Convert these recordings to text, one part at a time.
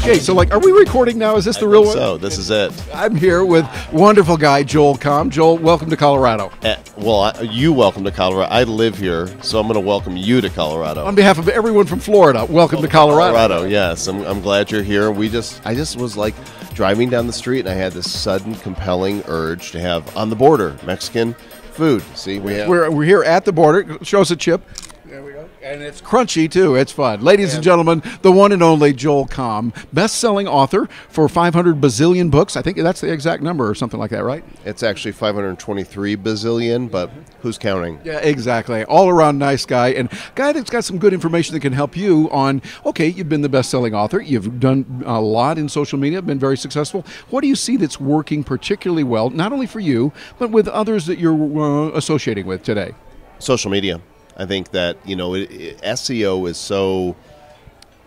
Okay, so like, are we recording now? Is this the real one? So this is it. I'm here with wonderful guy Joel Comm. Joel, welcome to Colorado. You welcome to Colorado. I live here, so I'm going to welcome you to Colorado. On behalf of everyone from Florida, welcome to Colorado. Colorado, yes. I'm glad you're here. I just was like driving down the street, and I had this sudden, compelling urge to have on the border Mexican food. See, we're here at the border. Show us a chip. There we go. And it's crunchy, too. It's fun. Ladies and gentlemen, the one and only Joel Comm, best-selling author for 500 bazillion books. I think that's the exact number or something like that, right? It's actually 523 bazillion, but who's counting? Yeah, exactly. All-around nice guy, and guy that's got some good information that can help you on, okay, you've been the best-selling author. You've done a lot in social media, been very successful. What do you see that's working particularly well, not only for you, but with others that you're associating with today? Social media. I think that, SEO is so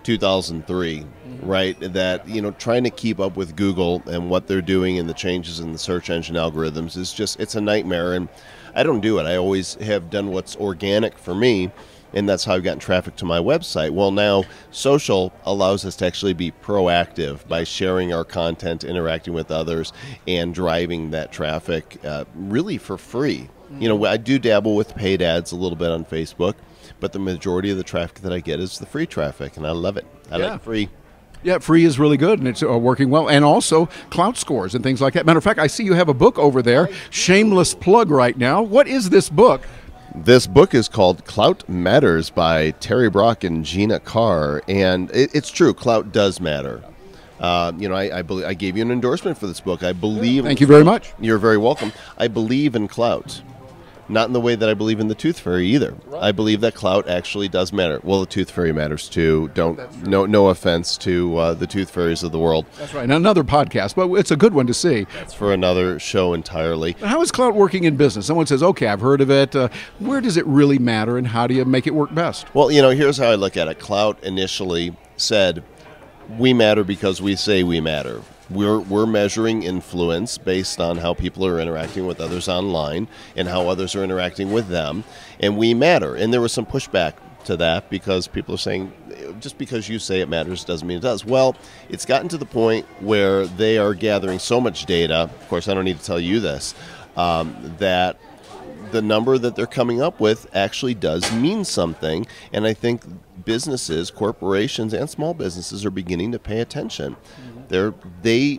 2003, right? That, trying to keep up with Google and what they're doing and the changes in the search engine algorithms is it's a nightmare. And I don't do it. I always have done what's organic for me, and that's how I've gotten traffic to my website. Well, now social allows us to actually be proactive by sharing our content, interacting with others, and driving that traffic really for free. I do dabble with paid ads a little bit on Facebook, but the majority of the traffic that I get is the free traffic, and I love it. I like free. Yeah, free is really good, and it's working well. And also clout scores and things like that. Matter of fact, I see you have a book over there. Shameless plug right now. What is this book? This book is called Clout Matters by Terry Brock and Gina Carr, and it's true. Clout does matter. I believe I gave you an endorsement for this book. I believe. Thank you very much. You're very welcome. I believe in clout. Not in the way that I believe in the tooth fairy either. Right. I believe that clout actually does matter. Well, the tooth fairy matters too. No offense to the tooth fairies of the world. That's right. Another podcast, but it's a good one to see. That's for another show entirely. But how is clout working in business? Someone says, okay, I've heard of it. Where does it really matter, and how do you make it work best? Well, here's how I look at it. Clout initially said, we matter because we say we matter. We're measuring influence based on how people are interacting with others online and how others are interacting with them, and we matter. And there was some pushback to that because people are saying, just because you say it matters doesn't mean it does. Well, it's gotten to the point where they are gathering so much data, of course I don't need to tell you this, that the number that they're coming up with actually does mean something, and I think businesses, corporations, and small businesses are beginning to pay attention. They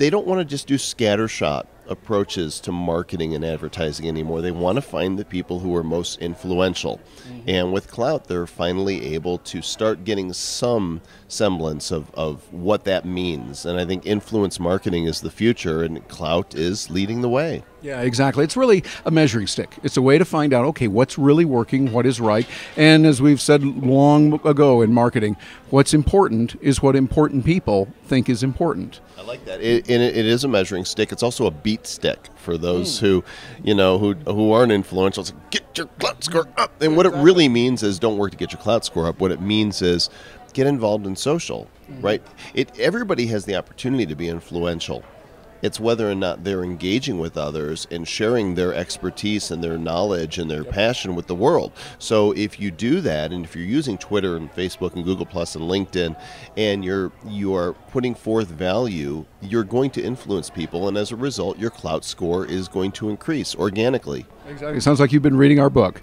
don't want to just do scattershot approaches to marketing and advertising anymore. They want to find the people who are most influential. And with clout, they're finally able to start getting some semblance of what that means. And I think influence marketing is the future, and clout is leading the way. Yeah, exactly. It's really a measuring stick. It's a way to find out, okay, what's really working, what is right. And as we've said long ago in marketing, what's important is what important people think is important. I like that. It is a measuring stick. It's also a beat stick for those who aren't influential. It's like, get your clout score up. And what it really means is don't work to get your clout score up. What it means is get involved in social, right? Everybody has the opportunity to be influential. It's whether or not they're engaging with others and sharing their expertise and their knowledge and their passion with the world. So if you do that, and if you're using Twitter and Facebook and Google Plus and LinkedIn, and you are putting forth value, you're going to influence people, and as a result, your clout score is going to increase organically. Exactly. Sounds like you've been reading our book.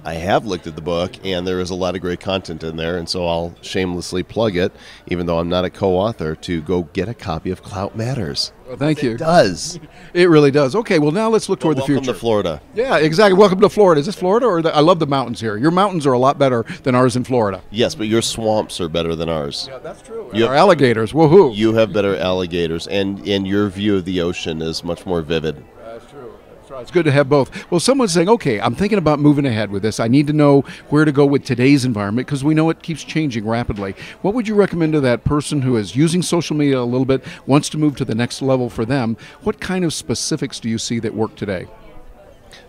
I have looked at the book, and there is a lot of great content in there, and so I'll shamelessly plug it, even though I'm not a co-author, to go get a copy of Clout Matters. Well, thank you. It does. It really does. Okay, well, now let's look toward the future. Welcome to Florida. Yeah, exactly. Welcome to Florida. Is this Florida? I love the mountains here. Your mountains are a lot better than ours in Florida. Yes, but your swamps are better than ours. Yeah, that's true. Our alligators, woohoo. You have better alligators, and your view of the ocean is much more vivid. That's true. It's good to have both. Well, someone's saying, okay, I'm thinking about moving ahead with this. I need to know where to go with today's environment because we know it keeps changing rapidly. What would you recommend to that person who is using social media a little bit, wants to move to the next level for them? What kind of specifics do you see that work today?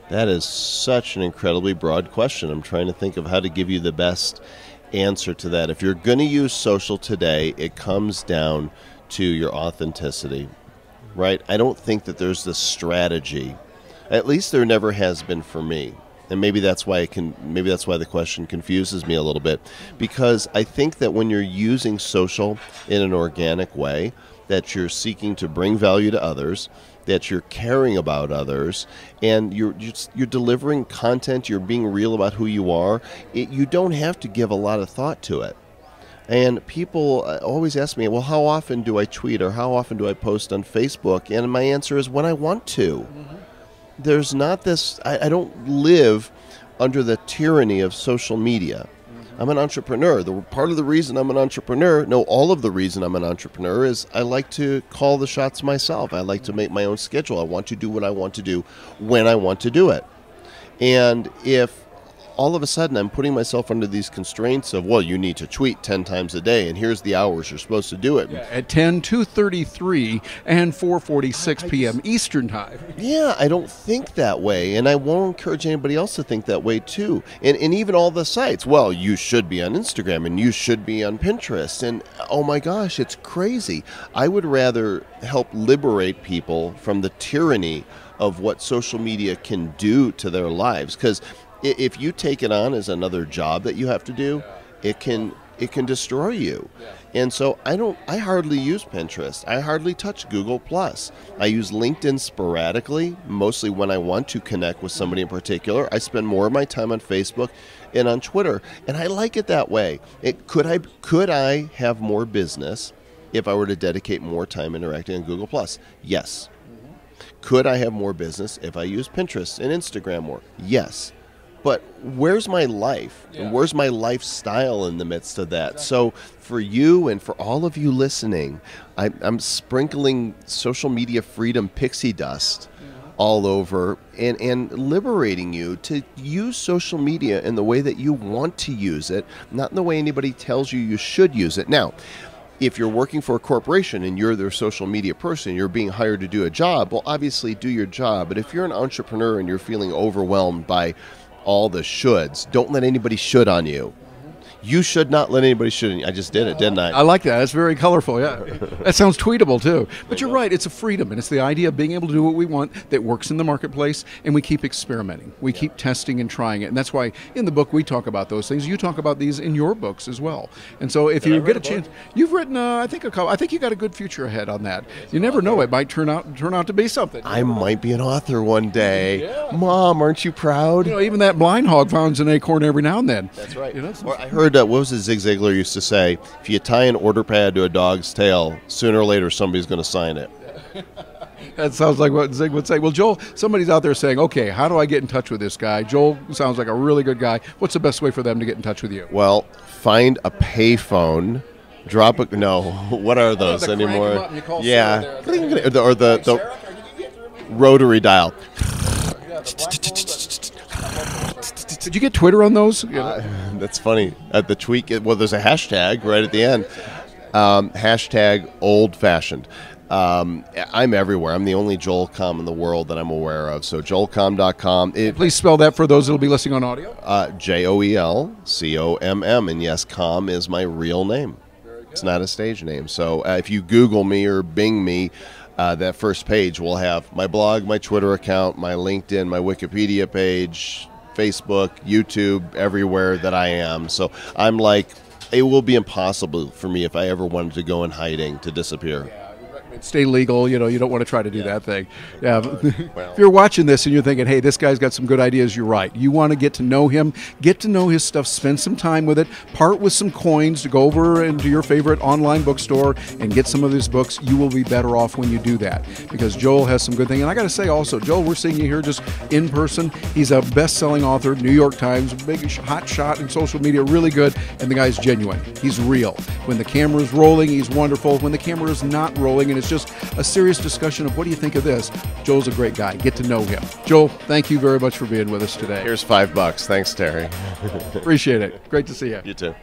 That is such an incredibly broad question. I'm trying to think of how to give you the best answer to that. If you're going to use social today, it comes down to your authenticity, right? I don't think that there's this strategy. At least there never has been for me. And maybe that's why the question confuses me a little bit, because I think that when you're using social in an organic way, that you're seeking to bring value to others, that you're caring about others, and you're delivering content, you're being real about who you are, you don't have to give a lot of thought to it. And people always ask me, well, how often do I tweet or how often do I post on Facebook? And my answer is when I want to. There's not this, I don't live under the tyranny of social media. I'm an entrepreneur. Part of the reason I'm an entrepreneur, no, all of the reason I'm an entrepreneur is I like to call the shots myself. I like to make my own schedule. I want to do what I want to do when I want to do it. And if all of a sudden I'm putting myself under these constraints of, well, you need to tweet 10 times a day, and here's the hours you're supposed to do it. Yeah, at 10, 2:33, and 4:46 p.m. Eastern Time. Yeah, I don't think that way, and I won't encourage anybody else to think that way too. And even all the sites, well, you should be on Instagram, and you should be on Pinterest, and oh my gosh, it's crazy. I would rather help liberate people from the tyranny of what social media can do to their lives, because if you take it on as another job that you have to do, it can destroy you. And so I hardly use Pinterest. I hardly touch Google+. I use LinkedIn sporadically, mostly when I want to connect with somebody in particular. I spend more of my time on Facebook and on Twitter, and I like it that way. Could I have more business if I were to dedicate more time interacting on Google+? Yes. Could I have more business if I use Pinterest and Instagram more? Yes. But where's my life? And where's my lifestyle in the midst of that? So for you and for all of you listening, I'm sprinkling social media freedom pixie dust all over and liberating you to use social media in the way that you want to use it, not in the way anybody tells you should use it. Now, if you're working for a corporation and you're their social media person, you're being hired to do a job, well, obviously do your job. But if you're an entrepreneur and you're feeling overwhelmed by all the shoulds, don't let anybody should on you. You should not let anybody should on you. I just did it, didn't I? I like that. That's very colorful, yeah. That sounds tweetable, too. But you're right. It's a freedom, and it's the idea of being able to do what we want that works in the marketplace, and we keep experimenting. We keep testing and trying it, and that's why in the book we talk about those things. You talk about these in your books as well. And so if you get a chance, you've written, I think you got a good future ahead on that. You never know. It might turn out to be something. I might be an author one day. Yeah. Mom, aren't you proud? You know, even that blind hog finds an acorn every now and then. That's right. You know, or I heard, what was it Zig Ziglar used to say? If you tie an order pad to a dog's tail, sooner or later somebody's going to sign it. That sounds like what Zig would say. Well, Joel, somebody's out there saying, okay, how do I get in touch with this guy? Joel sounds like a really good guy. What's the best way for them to get in touch with you? Well, find a payphone. What are those anymore? Yeah. Or the rotary dial. Did you get Twitter on those? That's funny. The tweet, there's a hashtag right at the end. Hashtag old fashioned. I'm everywhere. I'm the only Joel Comm in the world that I'm aware of. So joelcomm.com. Please spell that for those that will be listening on audio. JOELCOMM. And yes, Comm is my real name. It's not a stage name. So if you Google me or Bing me, that first page will have my blog, my Twitter account, my LinkedIn, my Wikipedia page, Facebook, YouTube, everywhere that I am. So I'm like, it will be impossible for me if I ever wanted to go in hiding to disappear. Stay legal, you don't want to try to do that thing. Yeah. Well, if you're watching this and you're thinking, hey, this guy's got some good ideas, you're right. You want to get to know him, get to know his stuff, spend some time with it, part with some coins to go over into your favorite online bookstore and get some of his books. You will be better off when you do that, because Joel has some good things. And I got to say also, Joel, we're seeing you here just in person. He's a best-selling author, New York Times, big hot shot in social media, really good, and the guy's genuine. He's real. When the camera's rolling, he's wonderful. When the camera is not rolling and it's just a serious discussion of what do you think of this, Joel's a great guy. Get to know him. Joel, thank you very much for being with us today. Here's $5. Thanks, Terry. Appreciate it. Great to see you. You too.